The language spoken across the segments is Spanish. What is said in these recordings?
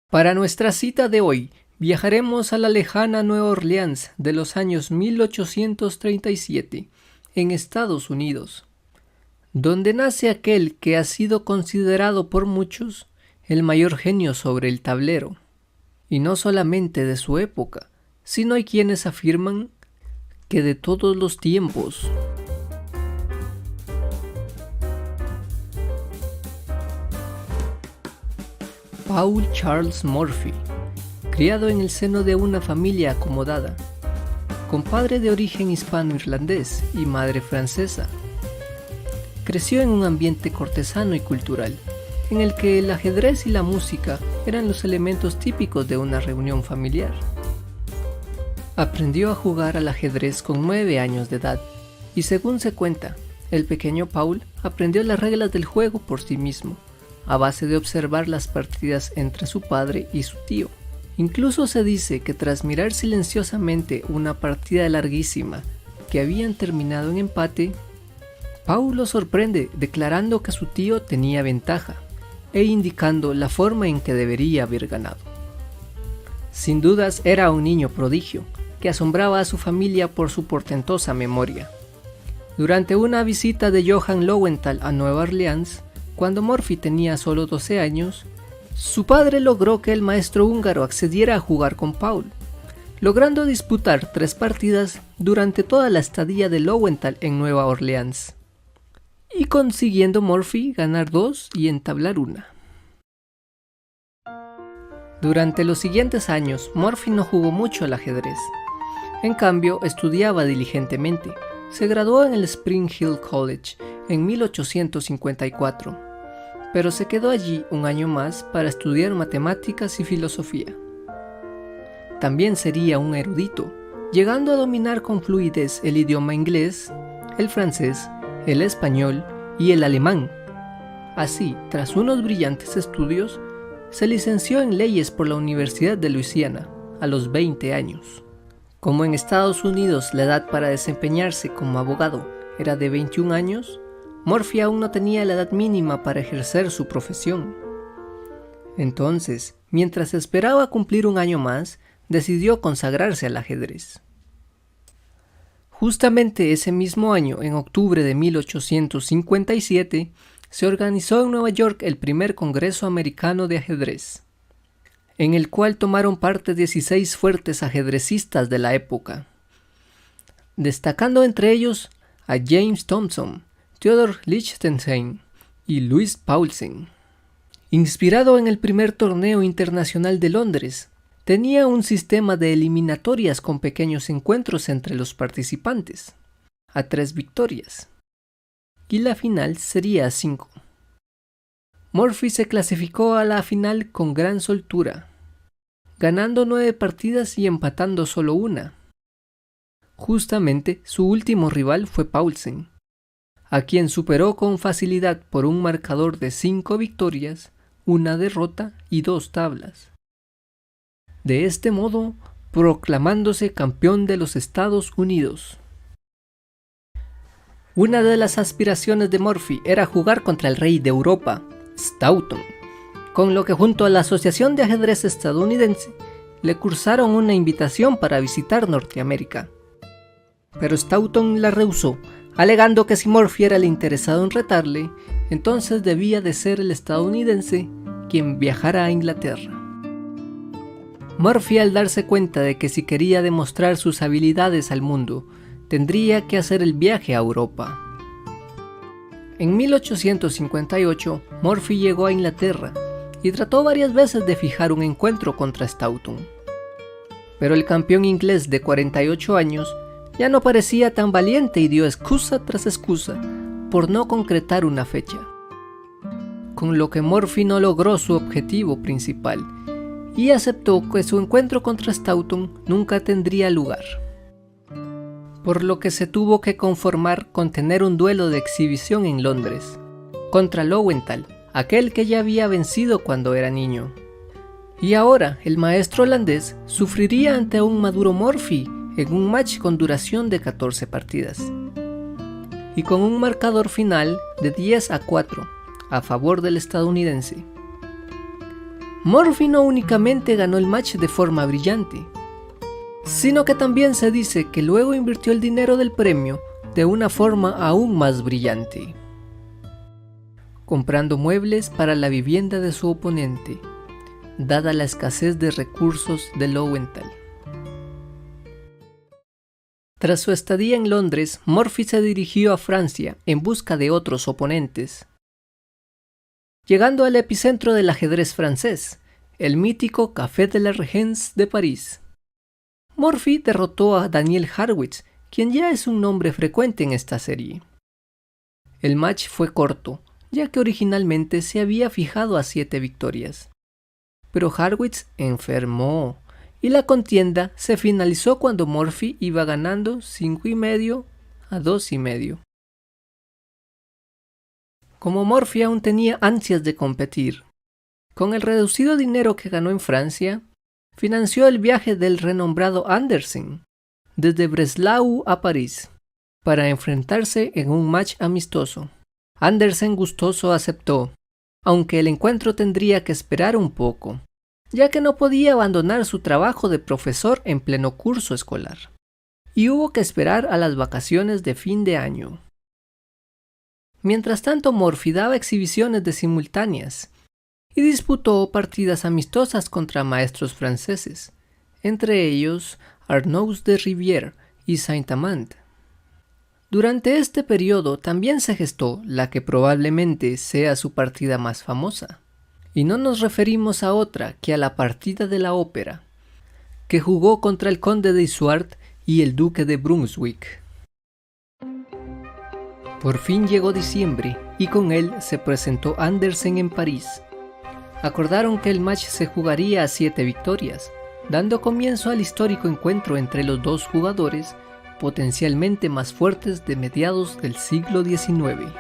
Para nuestra cita de hoy, viajaremos a la lejana Nueva Orleans de los años 1837, en Estados Unidos, donde nace aquel que ha sido considerado por muchos el mayor genio sobre el tablero, y no solamente de su época, sino hay quienes afirman que de todos los tiempos. Paul Charles Morphy, criado en el seno de una familia acomodada, con padre de origen hispano-irlandés y madre francesa. Creció en un ambiente cortesano y cultural, en el que el ajedrez y la música eran los elementos típicos de una reunión familiar. Aprendió a jugar al ajedrez con 9 años de edad, y según se cuenta, el pequeño Paul aprendió las reglas del juego por sí mismo, a base de observar las partidas entre su padre y su tío. Incluso se dice que tras mirar silenciosamente una partida larguísima que habían terminado en empate, Paul lo sorprende declarando que su tío tenía ventaja e indicando la forma en que debería haber ganado. Sin dudas era un niño prodigio que asombraba a su familia por su portentosa memoria. Durante una visita de Johann Lowenthal a Nueva Orleans, cuando Morphy tenía solo 12 años, su padre logró que el maestro húngaro accediera a jugar con Paul, logrando disputar 3 partidas durante toda la estadía de Lowenthal en Nueva Orleans, y consiguiendo Morphy ganar 2 y entablar 1. Durante los siguientes años, Morphy no jugó mucho al ajedrez. En cambio, estudiaba diligentemente. Se graduó en el Spring Hill College en 1854, pero se quedó allí un año más para estudiar matemáticas y filosofía. También sería un erudito, llegando a dominar con fluidez el idioma inglés, el francés, el español y el alemán. Así, tras unos brillantes estudios, se licenció en leyes por la Universidad de Luisiana a los 20 años. Como en Estados Unidos la edad para desempeñarse como abogado era de 21 años, Morphy aún no tenía la edad mínima para ejercer su profesión. Entonces, mientras esperaba cumplir un año más, decidió consagrarse al ajedrez. Justamente ese mismo año, en octubre de 1857, se organizó en Nueva York el primer Congreso Americano de Ajedrez, en el cual tomaron parte 16 fuertes ajedrecistas de la época, destacando entre ellos a James Thompson, Theodor Liechtenstein y Louis Paulsen. Inspirado en el primer torneo internacional de Londres, tenía un sistema de eliminatorias con pequeños encuentros entre los participantes, a 3 victorias, y la final sería a 5. Morphy se clasificó a la final con gran soltura, ganando 9 partidas y empatando solo 1. Justamente su último rival fue Paulsen, a quien superó con facilidad por un marcador de 5 victorias, 1 derrota y 2 tablas. De este modo, proclamándose campeón de los Estados Unidos. Una de las aspiraciones de Morphy era jugar contra el rey de Europa, Stoughton, con lo que junto a la Asociación de Ajedrez Estadounidense le cursaron una invitación para visitar Norteamérica. Pero Stoughton la rehusó, alegando que si Morphy era el interesado en retarle, entonces debía de ser el estadounidense quien viajara a Inglaterra. Morphy, al darse cuenta de que si quería demostrar sus habilidades al mundo, tendría que hacer el viaje a Europa. En 1858, Morphy llegó a Inglaterra y trató varias veces de fijar un encuentro contra Stoughton. Pero el campeón inglés de 48 años ya no parecía tan valiente y dio excusa tras excusa por no concretar una fecha, con lo que Morphy no logró su objetivo principal y aceptó que su encuentro contra Stoughton nunca tendría lugar, por lo que se tuvo que conformar con tener un duelo de exhibición en Londres, contra Lowenthal, aquel que ya había vencido cuando era niño. Y ahora el maestro holandés sufriría ante un maduro Morphy en un match con duración de 14 partidas, y con un marcador final de 10-4 a favor del estadounidense. Murphy no únicamente ganó el match de forma brillante, sino que también se dice que luego invirtió el dinero del premio de una forma aún más brillante, comprando muebles para la vivienda de su oponente, dada la escasez de recursos de Lowenthal. Tras su estadía en Londres, Murphy se dirigió a Francia en busca de otros oponentes, llegando al epicentro del ajedrez francés, el mítico Café de la Régence de París. Murphy derrotó a Daniel Harrwitz, quien ya es un nombre frecuente en esta serie. El match fue corto, ya que originalmente se había fijado a 7 victorias. Pero Harrwitz enfermó, y la contienda se finalizó cuando Murphy iba ganando 5,5 a 2,5. Como Murphy aún tenía ansias de competir, con el reducido dinero que ganó en Francia, financió el viaje del renombrado Andersen desde Breslau a París para enfrentarse en un match amistoso. Andersen gustoso aceptó, aunque el encuentro tendría que esperar un poco, ya que no podía abandonar su trabajo de profesor en pleno curso escolar, y hubo que esperar a las vacaciones de fin de año. Mientras tanto, Murphy daba exhibiciones de simultáneas y disputó partidas amistosas contra maestros franceses, entre ellos Arnaud de Rivière y Saint-Amand. Durante este periodo también se gestó la que probablemente sea su partida más famosa, y no nos referimos a otra que a la partida de la ópera, que jugó contra el conde de Isoard y el duque de Brunswick. Por fin llegó diciembre y con él se presentó Andersen en París. Acordaron que el match se jugaría a 7 victorias, dando comienzo al histórico encuentro entre los dos jugadores potencialmente más fuertes de mediados del siglo XIX.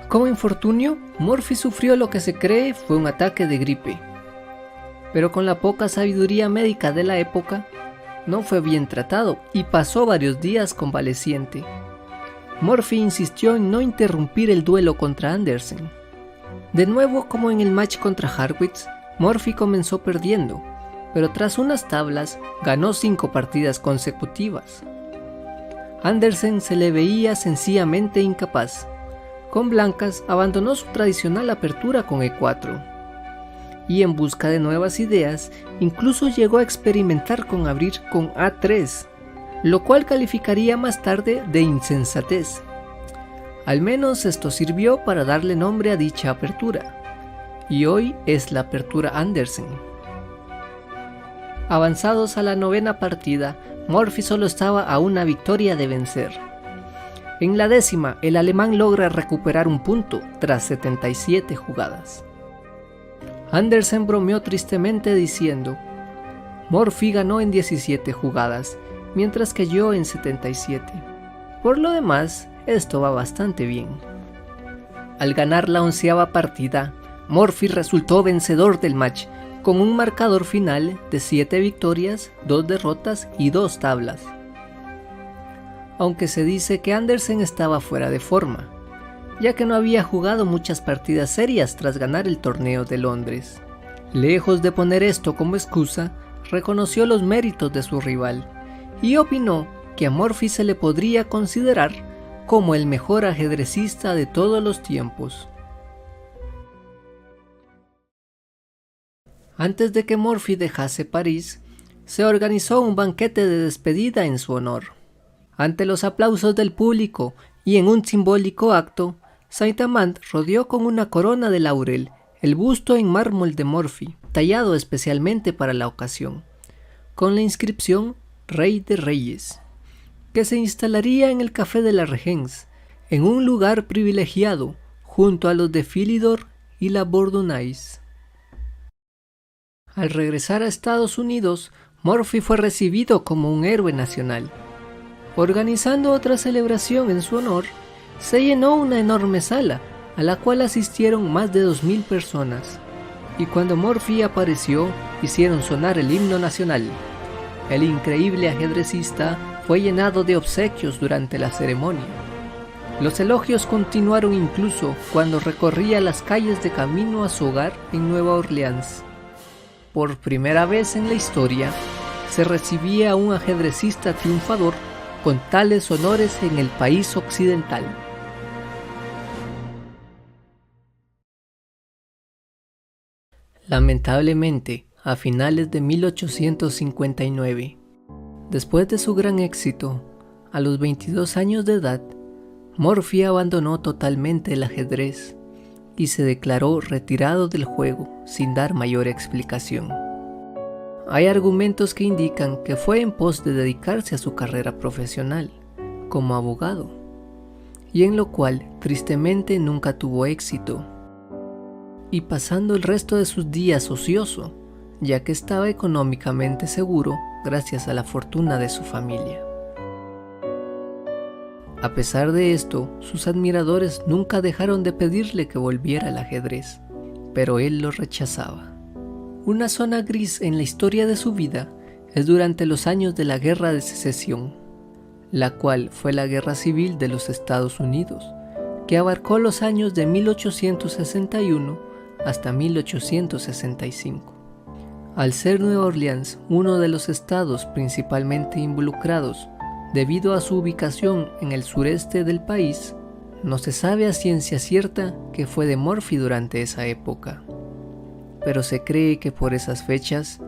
Como infortunio, Murphy sufrió lo que se cree fue un ataque de gripe, pero con la poca sabiduría médica de la época, no fue bien tratado y pasó varios días convaleciente. Murphy insistió en no interrumpir el duelo contra Andersen. De nuevo, como en el match contra Harrwitz, Murphy comenzó perdiendo, pero tras unas tablas ganó 5 partidas consecutivas. Andersen se le veía sencillamente incapaz. Con blancas abandonó su tradicional apertura con E4 y en busca de nuevas ideas incluso llegó a experimentar con abrir con A3, lo cual calificaría más tarde de insensatez. Al menos esto sirvió para darle nombre a dicha apertura, y hoy es la apertura Andersen. Avanzados a la 9ª partida, Murphy solo estaba a una victoria de vencer. En la 10ª, el alemán logra recuperar un punto tras 77 jugadas. Andersen bromeó tristemente diciendo: Murphy ganó en 17 jugadas, mientras que yo en 77. Por lo demás, esto va bastante bien. Al ganar la 11ª partida, Murphy resultó vencedor del match, con un marcador final de 7 victorias, 2 derrotas y 2 tablas. Aunque se dice que Andersen estaba fuera de forma, ya que no había jugado muchas partidas serias tras ganar el torneo de Londres. Lejos de poner esto como excusa, reconoció los méritos de su rival y opinó que a Murphy se le podría considerar como el mejor ajedrecista de todos los tiempos. Antes de que Murphy dejase París, se organizó un banquete de despedida en su honor. Ante los aplausos del público y en un simbólico acto, Saint-Amand rodeó con una corona de laurel el busto en mármol de Murphy, tallado especialmente para la ocasión, con la inscripción Rey de Reyes, que se instalaría en el Café de la Régence, en un lugar privilegiado junto a los de Philidor y la Bourdonnais. Al regresar a Estados Unidos, Murphy fue recibido como un héroe nacional. Organizando otra celebración en su honor, se llenó una enorme sala, a la cual asistieron más de 2,000 personas, y cuando Murphy apareció, hicieron sonar el himno nacional. El increíble ajedrecista fue llenado de obsequios durante la ceremonia. Los elogios continuaron incluso cuando recorría las calles de camino a su hogar en Nueva Orleans. Por primera vez en la historia, se recibía a un ajedrecista triunfador con tales honores en el país occidental. Lamentablemente, a finales de 1859, después de su gran éxito, a los 22 años de edad, Morphy abandonó totalmente el ajedrez y se declaró retirado del juego sin dar mayor explicación. Hay argumentos que indican que fue en pos de dedicarse a su carrera profesional, como abogado, y en lo cual tristemente nunca tuvo éxito, y pasando el resto de sus días ocioso, ya que estaba económicamente seguro gracias a la fortuna de su familia. A pesar de esto, sus admiradores nunca dejaron de pedirle que volviera al ajedrez, pero él lo rechazaba. Una zona gris en la historia de su vida es durante los años de la Guerra de Secesión, la cual fue la Guerra Civil de los Estados Unidos, que abarcó los años de 1861 hasta 1865. Al ser Nueva Orleans uno de los estados principalmente involucrados, debido a su ubicación en el sureste del país, no se sabe a ciencia cierta que fue de Morphy durante esa época, pero se cree que por esas fechas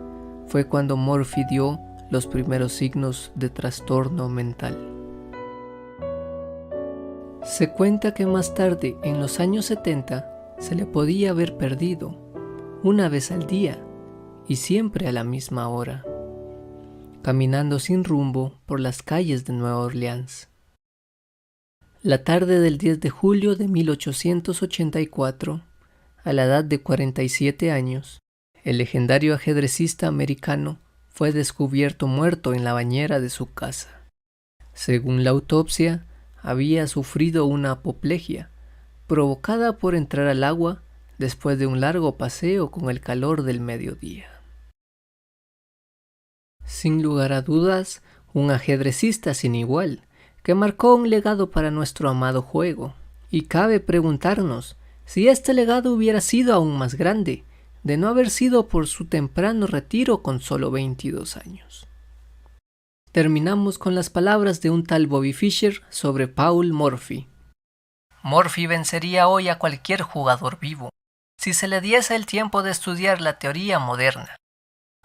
fue cuando Morphy dio los primeros signos de trastorno mental. Se cuenta que más tarde, en los años 70, se le podía haber perdido, una vez al día y siempre a la misma hora, caminando sin rumbo por las calles de Nueva Orleans. La tarde del 10 de julio de 1884, a la edad de 47 años, el legendario ajedrecista americano fue descubierto muerto en la bañera de su casa. Según la autopsia, había sufrido una apoplejía, provocada por entrar al agua después de un largo paseo con el calor del mediodía. Sin lugar a dudas, un ajedrecista sin igual, que marcó un legado para nuestro amado juego, y cabe preguntarnos si este legado hubiera sido aún más grande, de no haber sido por su temprano retiro con solo 22 años. Terminamos con las palabras de un tal Bobby Fischer sobre Paul Morphy. Morphy vencería hoy a cualquier jugador vivo, si se le diese el tiempo de estudiar la teoría moderna.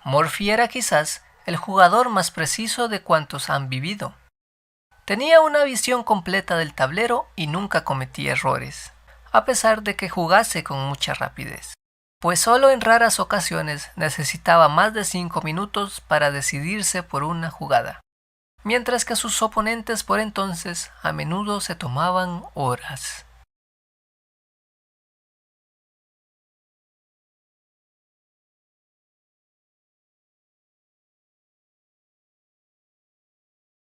Morphy era quizás el jugador más preciso de cuantos han vivido. Tenía una visión completa del tablero y nunca cometía errores, a pesar de que jugase con mucha rapidez, pues solo en raras ocasiones necesitaba más de 5 minutos para decidirse por una jugada, mientras que sus oponentes por entonces a menudo se tomaban horas.